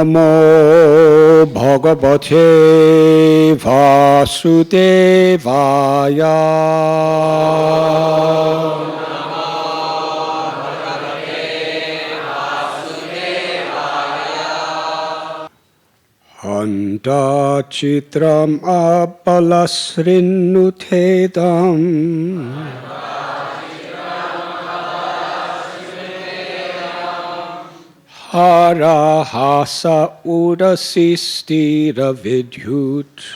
Namo Bhagavate Vasudevaya. Hanta chitram apalasrinutedam Harahasa udasistira vidyut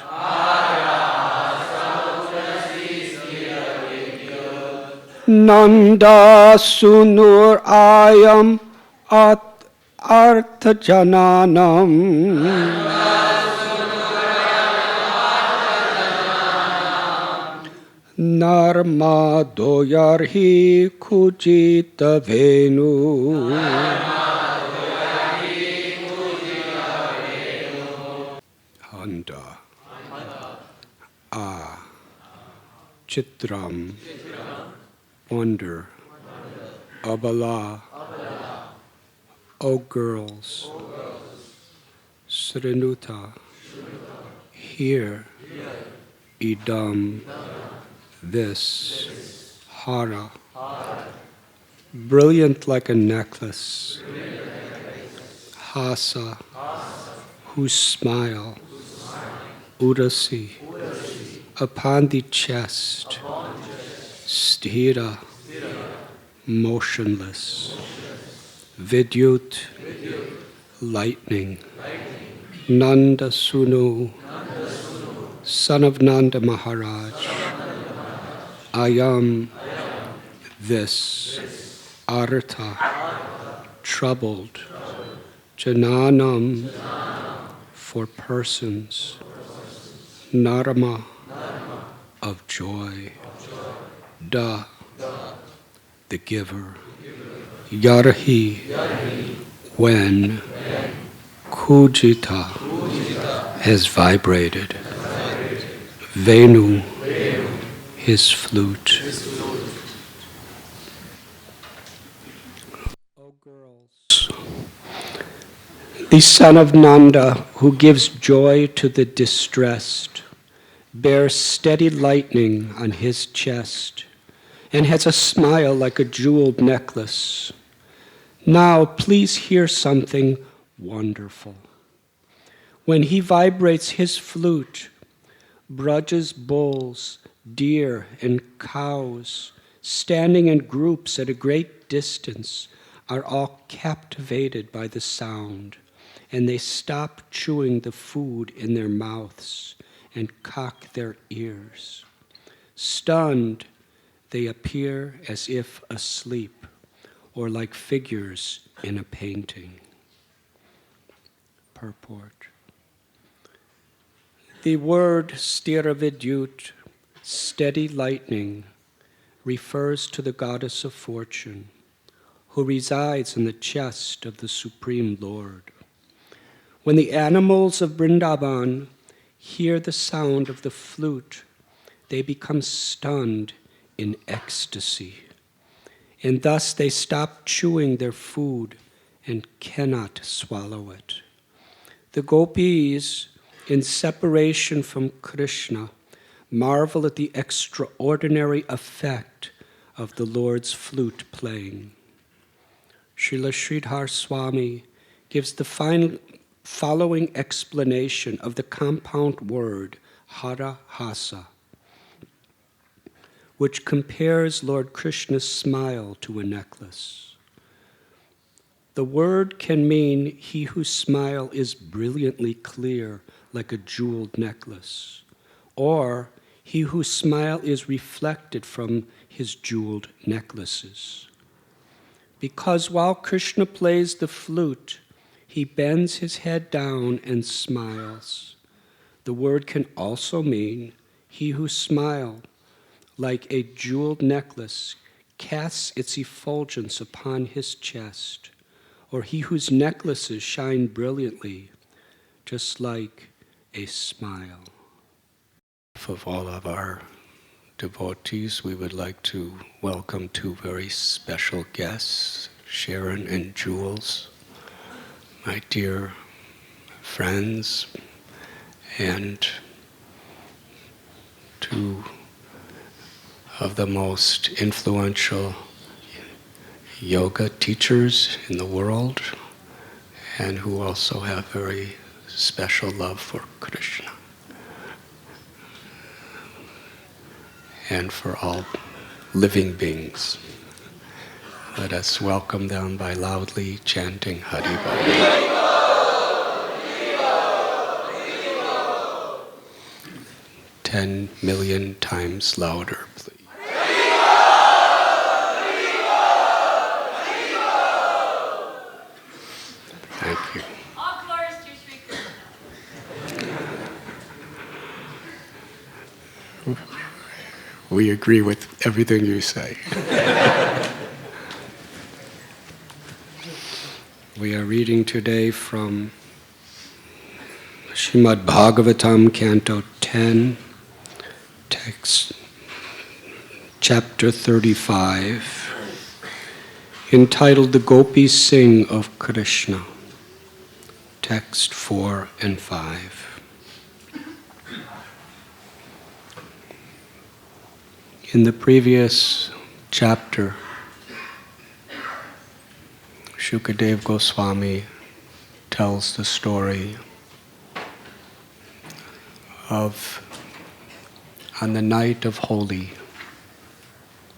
Nanda sunur ayam artha jananam Narmadoyarhi kujita venu Handa Chitram Wonder Abala O girls Srinuta Hear Idam This Hara Brilliant like a necklace Hasa Whose smile Udasi Upon the chest Sthira Motionless Vidyut Lightning Nanda Sunu Son of Nanda Maharaj Ayam This Artha Troubled Jananam For persons Narama of joy Da the giver Yarhi when Kujita has vibrated Venu his flute. O girls, the son of Nanda who gives joy to the distressed bears steady lightning on his chest and has a smile like a jeweled necklace. Now please hear something wonderful. When he vibrates his flute, Braja's bulls, deer, and cows, standing in groups at a great distance, are all captivated by the sound, and they stop chewing the food in their mouths and cock their ears. Stunned, they appear as if asleep, or like figures in a painting. Purport. The word Sthiravidyut, steady lightning, refers to the goddess of fortune, who resides in the chest of the Supreme Lord. When the animals of Vrindavan hear the sound of the flute, they become stunned in ecstasy, and thus they stop chewing their food and cannot swallow it. The gopis, in separation from Krishna, marvel at the extraordinary effect of the Lord's flute playing. Srila Sridhar Swami gives the following explanation of the compound word hara hasa, which compares Lord Krishna's smile to a necklace. The word can mean he whose smile is brilliantly clear like a jeweled necklace, or he whose smile is reflected from his jeweled necklaces. Because while Krishna plays the flute, he bends his head down and smiles. The word can also mean he whose smile, like a jeweled necklace, casts its effulgence upon his chest, or he whose necklaces shine brilliantly, just like a smile. Of all of our devotees, we would like to welcome two very special guests, Sharon and Jules, my dear friends and two of the most influential yoga teachers in the world, and who also have very special love for Krishna and for all living beings. Let us welcome them by loudly chanting Hari Bol. 10 million times louder, please. Thank you. All glories to Sri Krishna. We agree with everything you say. We are reading today from Srimad Bhagavatam, Canto 10, text, chapter 35, entitled The Gopis Sing of Krishna, text 4 and 5. In the previous chapter, Shukadev Goswami tells the story of, on the night of Holi,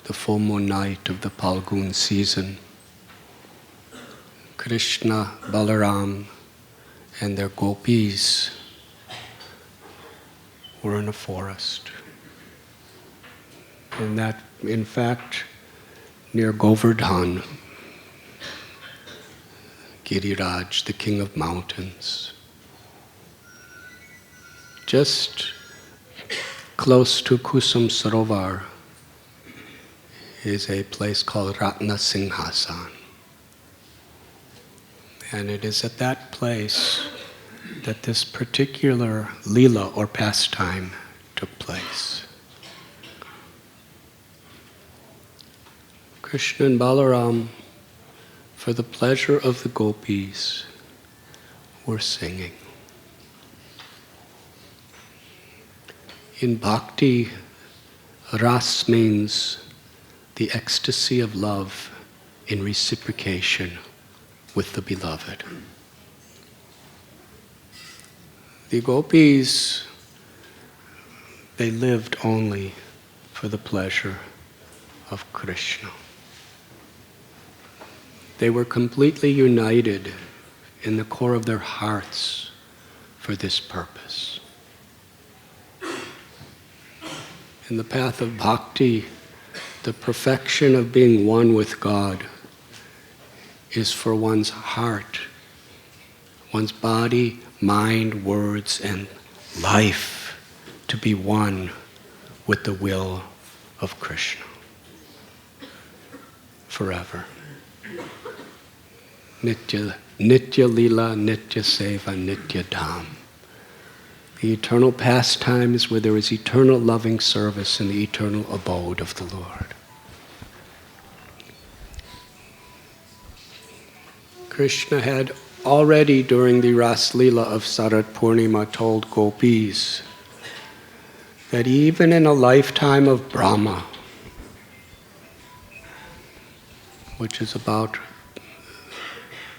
the full moon night of the Palgun season, Krishna, Balaram, and their gopis were in a forest. And that, in fact, near Govardhan, Giriraj, the king of mountains, just close to Kusum Sarovar is a place called Ratna-Singhasan. And it is at that place that this particular lila or pastime took place. Krishna and Balaram, for the pleasure of the gopis, were singing. In bhakti, ras means the ecstasy of love in reciprocation with the beloved. The gopis, they lived only for the pleasure of Krishna. They were completely united in the core of their hearts for this purpose. In the path of bhakti, the perfection of being one with God is for one's heart, one's body, mind, words, and life to be one with the will of Krishna forever. Nitya Lila, Nitya Seva, Nitya Dham. The eternal pastimes where there is eternal loving service in the eternal abode of the Lord. Krishna had already during the Ras Lila of Sarat Purnima told gopis that even in a lifetime of Brahma, which is about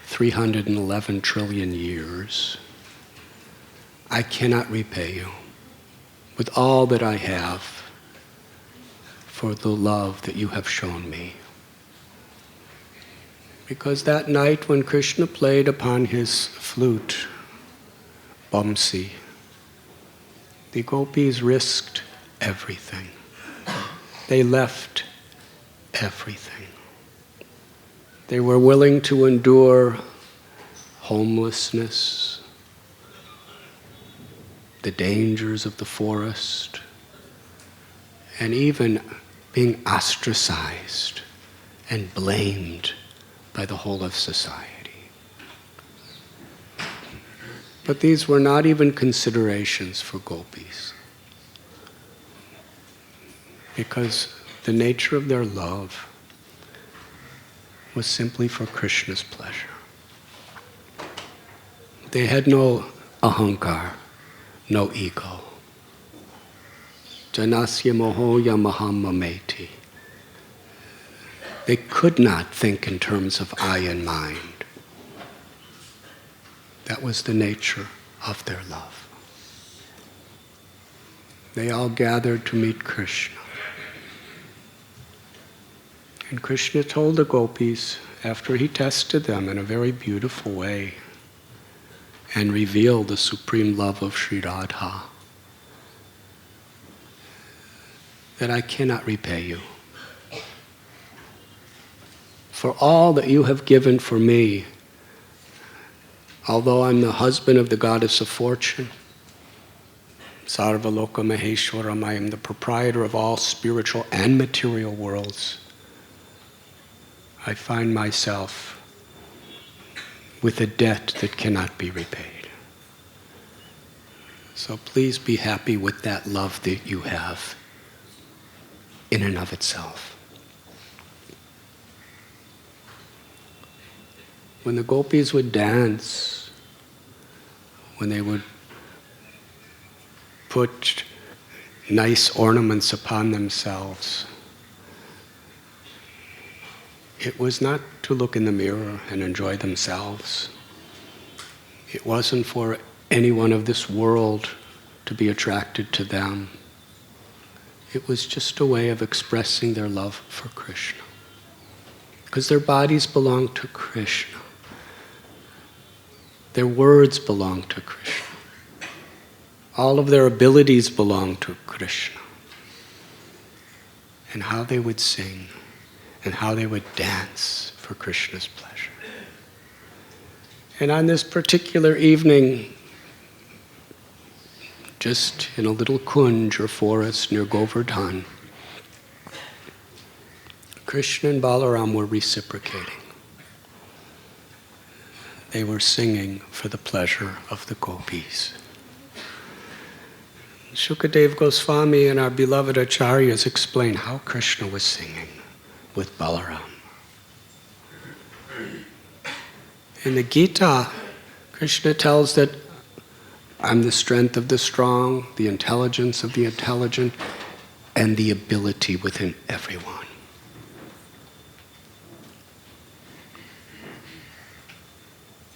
311 trillion years, I cannot repay you with all that I have for the love that you have shown me. Because that night when Krishna played upon his flute, Bamsi, the gopis risked everything. They left everything. They were willing to endure homelessness, the dangers of the forest, and even being ostracized and blamed by the whole of society. But these were not even considerations for gopis, because the nature of their love was simply for Krishna's pleasure. They had no ahankar, no ego. Janasya mohoya mahamameti. They could not think in terms of I and mind. That was the nature of their love. They all gathered to meet Krishna. And Krishna told the gopis, after he tested them in a very beautiful way and revealed the supreme love of Sri Radha, that I cannot repay you. For all that you have given for me, although I'm the husband of the goddess of fortune, Sarvaloka Maheshwaram, I am the proprietor of all spiritual and material worlds, I find myself with a debt that cannot be repaid. So please be happy with that love that you have in and of itself. When the gopis would dance, when they would put nice ornaments upon themselves, it was not to look in the mirror and enjoy themselves. It wasn't for anyone of this world to be attracted to them. It was just a way of expressing their love for Krishna. Because their bodies belong to Krishna. Their words belong to Krishna. All of their abilities belong to Krishna. And how they would sing and how they would dance for Krishna's pleasure. And on this particular evening, just in a little kunj or forest near Govardhan, Krishna and Balaram were reciprocating. They were singing for the pleasure of the gopis. Shukadev Goswami and our beloved acharyas explain how Krishna was singing with Balaram. In the Gita, Krishna tells that I'm the strength of the strong, the intelligence of the intelligent, and the ability within everyone.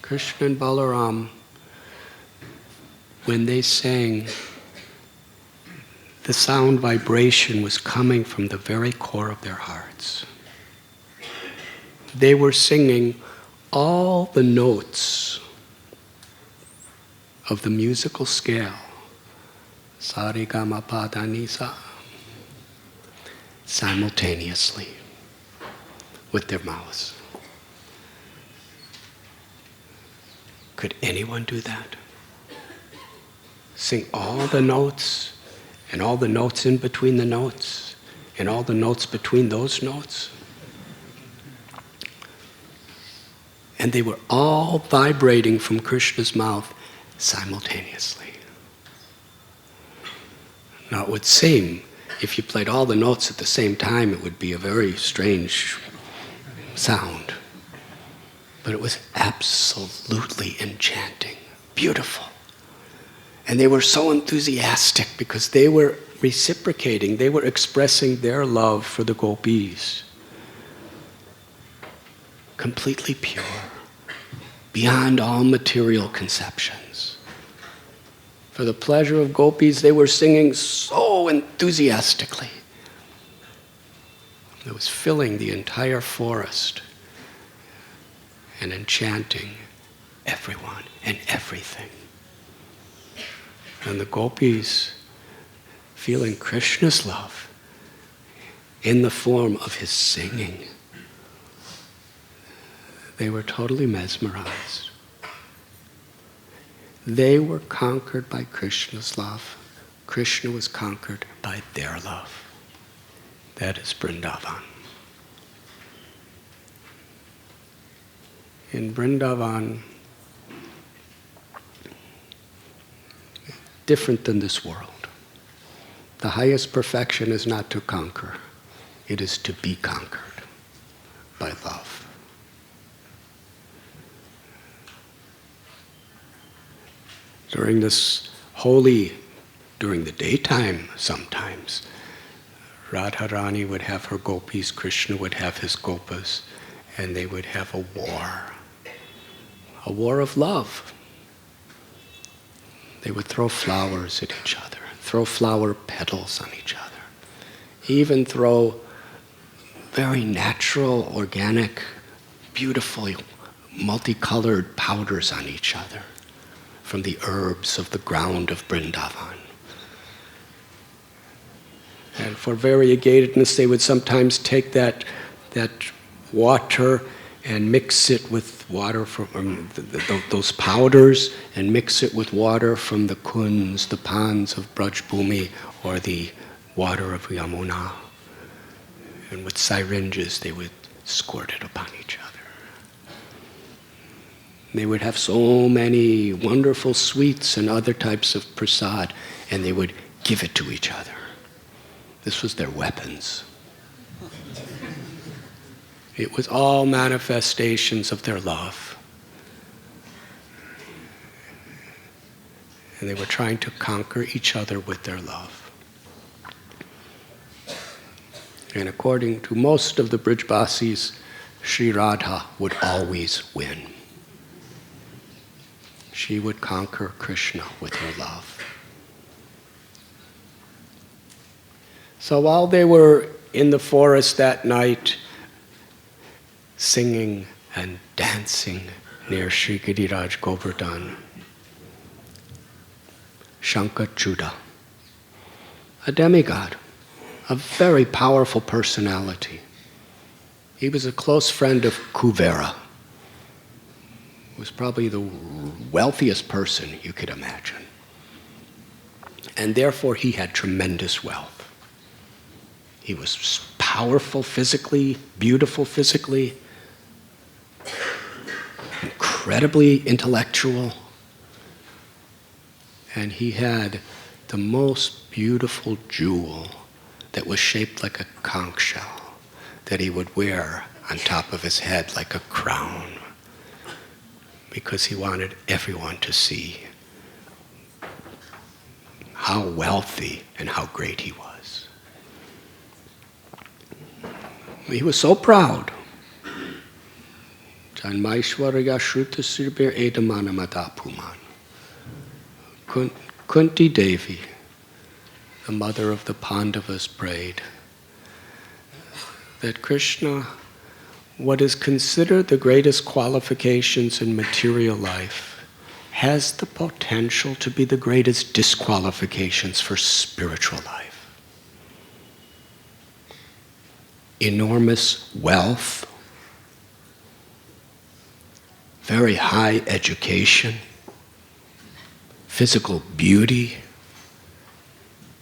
Krishna and Balaram, when they sang, the sound vibration was coming from the very core of their hearts. They were singing all the notes of the musical scale, Sa-re-ga-ma-pa-da-ni-sa, simultaneously with their mouths. Could anyone do that? Sing all the notes, and all the notes in between the notes, and all the notes between those notes? And they were all vibrating from Krishna's mouth simultaneously. Now it would seem, if you played all the notes at the same time, it would be a very strange sound. But it was absolutely enchanting, beautiful. And they were so enthusiastic because they were reciprocating, they were expressing their love for the gopis. Completely pure, beyond all material conceptions. For the pleasure of gopis, they were singing so enthusiastically. It was filling the entire forest and enchanting everyone and everything. And the gopis, feeling Krishna's love in the form of his singing, they were totally mesmerized. They were conquered by Krishna's love. Krishna was conquered by their love. That is Vrindavan. In Vrindavan, different than this world. The highest perfection is not to conquer. It is to be conquered by love. during this during the daytime sometimes, Radharani would have her gopis, Krishna would have his gopas, and they would have a war of love. They would throw flowers at each other, throw flower petals on each other, even throw very natural, organic, beautiful, multicolored powders on each other from the herbs of the ground of Vrindavan. And for variegatedness, they would sometimes take that water and mix it with water from those powders, and mix it with water from the kunds, the ponds of Brajbhumi, or the water of Yamuna. And with syringes, they would squirt it upon each other. They would have so many wonderful sweets and other types of prasad, and they would give it to each other. This was their weapons. It was all manifestations of their love. And they were trying to conquer each other with their love. And according to most of the Brijbasis, Sri Radha would always win. She would conquer Krishna with her love. So while they were in the forest that night, singing and dancing near Sri Giriraj Govardhan, Shankar Judah, a demigod, a very powerful personality. He was a close friend of Kuvera, who was probably the wealthiest person you could imagine. And therefore he had tremendous wealth. He was powerful physically, beautiful physically, incredibly intellectual, and he had the most beautiful jewel that was shaped like a conch shell that he would wear on top of his head like a crown, because he wanted everyone to see how wealthy and how great he was. He was so proud. Janmaishwarya Shrutasibir Edamana Puman. Kunti Devi, the mother of the Pandavas, prayed that Krishna, what is considered the greatest qualifications in material life, has the potential to be the greatest disqualifications for spiritual life. Enormous wealth, very high education, physical beauty,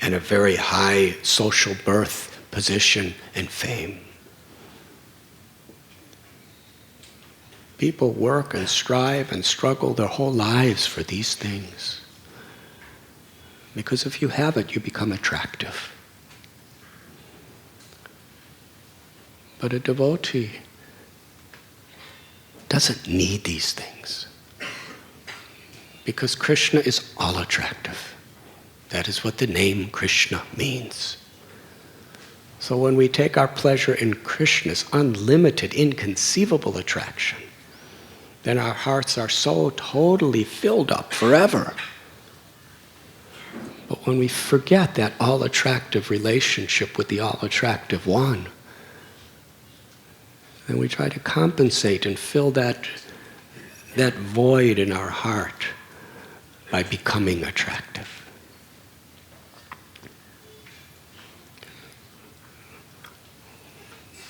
and a very high social birth, position, and fame. People work and strive and struggle their whole lives for these things. Because if you have it, you become attractive. But a devotee doesn't need these things, because Krishna is all attractive. That is what the name Krishna means. So when we take our pleasure in Krishna's unlimited, inconceivable attraction, then our hearts are so totally filled up forever. But when we forget that all-attractive relationship with the all-attractive one, then we try to compensate and fill that void in our heart by becoming attractive.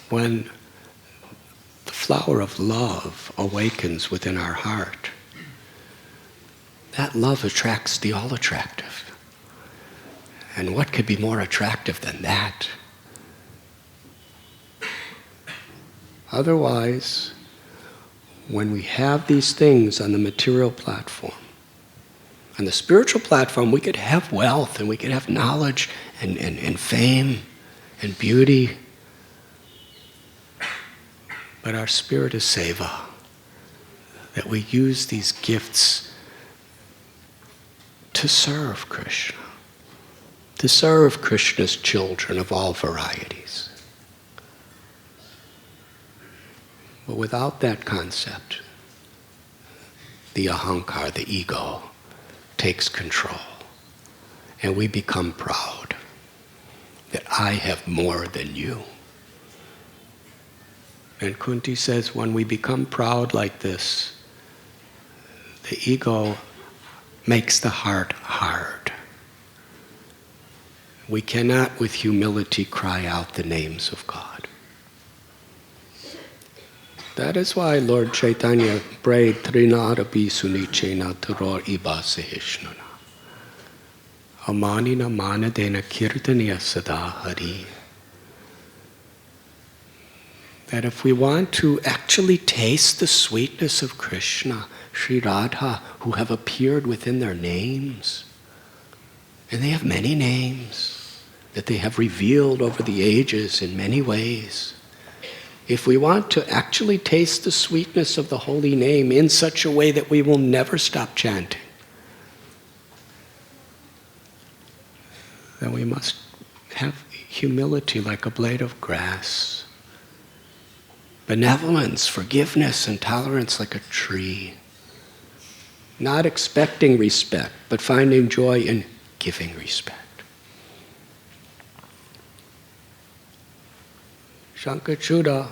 When the flower of love awakens within our heart, that love attracts the all-attractive. And what could be more attractive than that? Otherwise, when we have these things on the material platform, on the spiritual platform, we could have wealth and we could have knowledge and fame and beauty. But our spirit is seva, that we use these gifts to serve Krishna, to serve Krishna's children of all varieties. But without that concept, the ahankar, the ego, takes control. And we become proud that I have more than you. And Kunti says when we become proud like this, the ego makes the heart hard. We cannot with humility cry out the names of God. That is why Lord Chaitanya prayed Trinarapi Sunichena Taror Iba Sahishnuna. Amanina Manadena Kirtaniya Sada Hari. That if we want to actually taste the sweetness of Krishna, Sri Radha, who have appeared within their names, and they have many names that they have revealed over the ages in many ways. If we want to actually taste the sweetness of the holy name in such a way that we will never stop chanting, then we must have humility like a blade of grass, benevolence, forgiveness, and tolerance like a tree, not expecting respect, but finding joy in giving respect. Shankar Judah,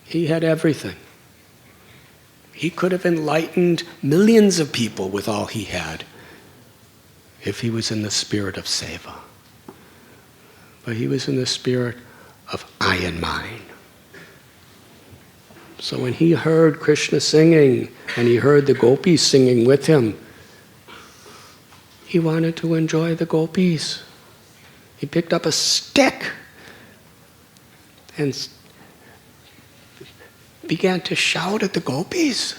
he had everything. He could have enlightened millions of people with all he had if he was in the spirit of seva. But he was in the spirit of I and mine. So when he heard Krishna singing and he heard the gopis singing with him, he wanted to enjoy the gopis. He picked up a stick and began to shout at the gopis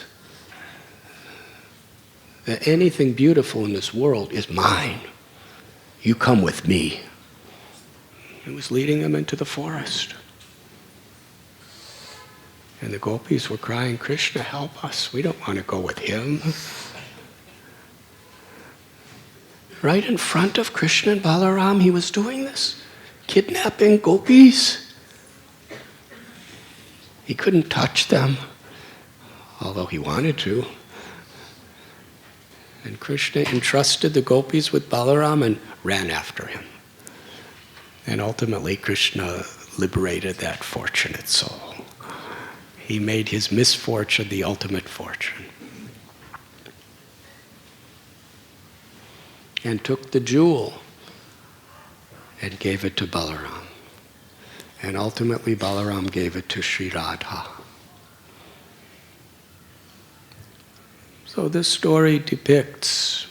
that anything beautiful in this world is mine. You come with me. He was leading them into the forest. And the gopis were crying, Krishna, help us. We don't want to go with him. Right in front of Krishna and Balaram, he was doing this, kidnapping gopis. He couldn't touch them, although he wanted to. And Krishna entrusted the gopis with Balaram and ran after him. And ultimately, Krishna liberated that fortunate soul. He made his misfortune the ultimate fortune. And took the jewel and gave it to Balaram. And ultimately, Balaram gave it to Sri Radha. So this story depicts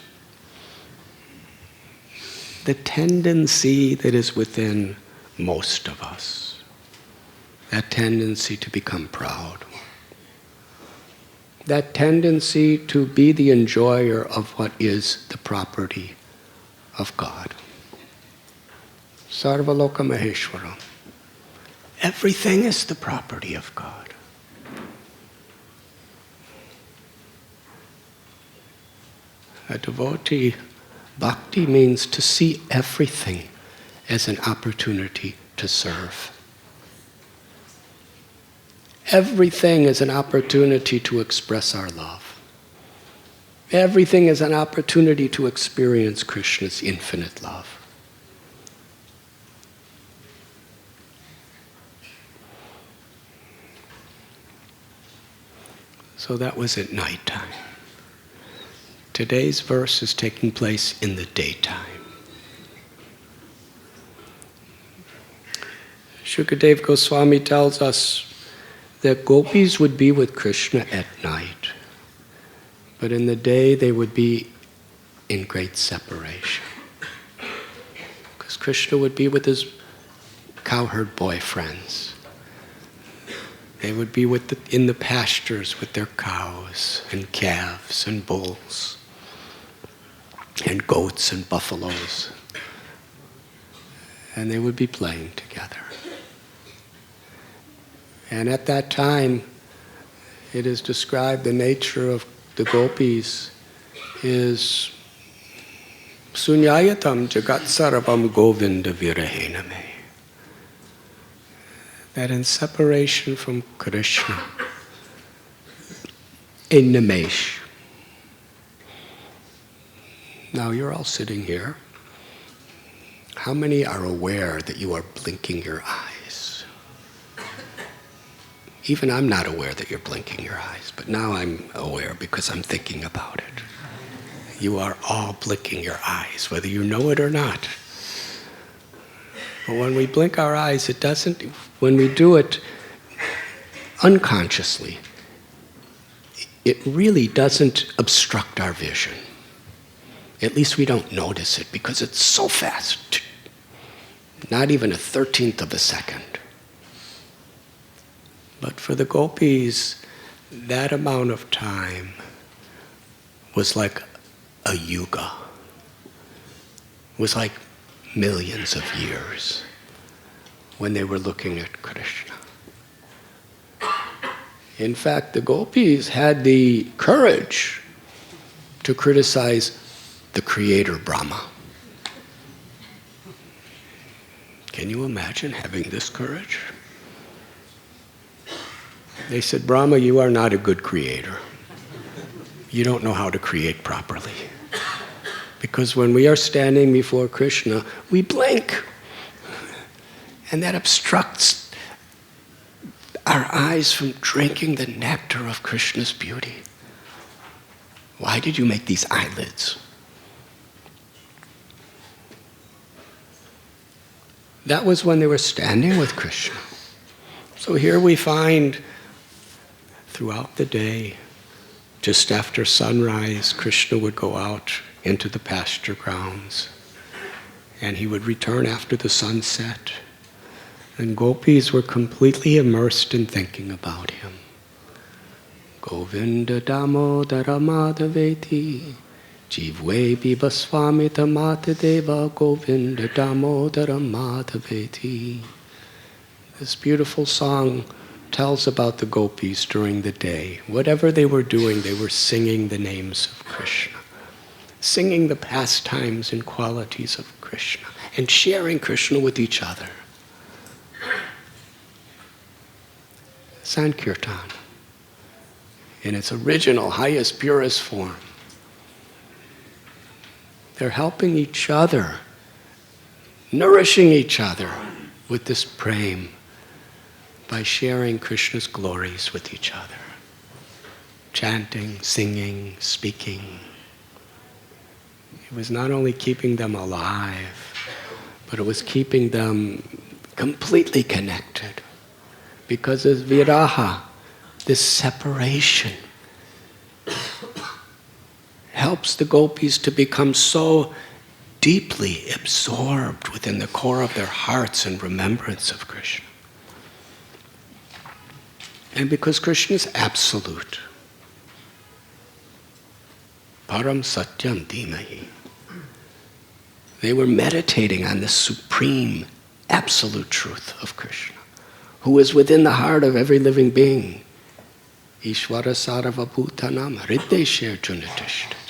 the tendency that is within most of us. That tendency to become proud. That tendency to be the enjoyer of what is the property of God. Sarvaloka Maheshwara. Everything is the property of God. A devotee, bhakti means to see everything as an opportunity to serve. Everything is an opportunity to express our love. Everything is an opportunity to experience Krishna's infinite love. So that was at nighttime. Today's verse is taking place in the daytime. Shukadev Goswami tells us that gopis would be with Krishna at night, but in the day they would be in great separation. Because Krishna would be with his cowherd boyfriends. They would be in the pastures with their cows and calves and bulls and goats and buffaloes. And they would be playing together. And at that time, it is described the nature of the gopis is Sunyayatam jagat sarvam govinda virahena me. That in separation from Krishna, in nimesh. Now you're all sitting here. How many are aware that you are blinking your eyes? Even I'm not aware that you're blinking your eyes, but now I'm aware because I'm thinking about it. You are all blinking your eyes, whether you know it or not. But when we blink our eyes, it doesn't, when we do it unconsciously, it really doesn't obstruct our vision. At least we don't notice it because it's so fast. Not even a 13th of a second. But for the gopis, that amount of time was like a yuga. It was like millions of years when they were looking at Krishna. In fact, the gopis had the courage to criticize the creator Brahma. Can you imagine having this courage? They said, Brahma, you are not a good creator. You don't know how to create properly. Because when we are standing before Krishna, we blink. And that obstructs our eyes from drinking the nectar of Krishna's beauty. Why did you make these eyelids? That was when they were standing with Krishna. So here we find throughout the day, just after sunrise, Krishna would go out into the pasture grounds and he would return after the sunset. And gopis were completely immersed in thinking about him. Govinda Damodara Madhaveti Jivve Bibaswamita Matadeva Govinda Damodara Madhaveti. This beautiful song tells about the gopis during the day. Whatever they were doing, they were singing the names of Krishna, singing the pastimes and qualities of Krishna, and sharing Krishna with each other. Sankirtan, in its original, highest, purest form. They're helping each other, nourishing each other with this prema by sharing Krishna's glories with each other. Chanting, singing, speaking. It was not only keeping them alive, but it was keeping them completely connected. Because of viraha, this separation, helps the gopis to become so deeply absorbed within the core of their hearts in remembrance of Krishna. And because Krishna is absolute, param satyam dhimahi, they were meditating on the supreme, absolute truth of Krishna, who is within the heart of every living being. Ishvara sarva bhutanam hridesher junatishta.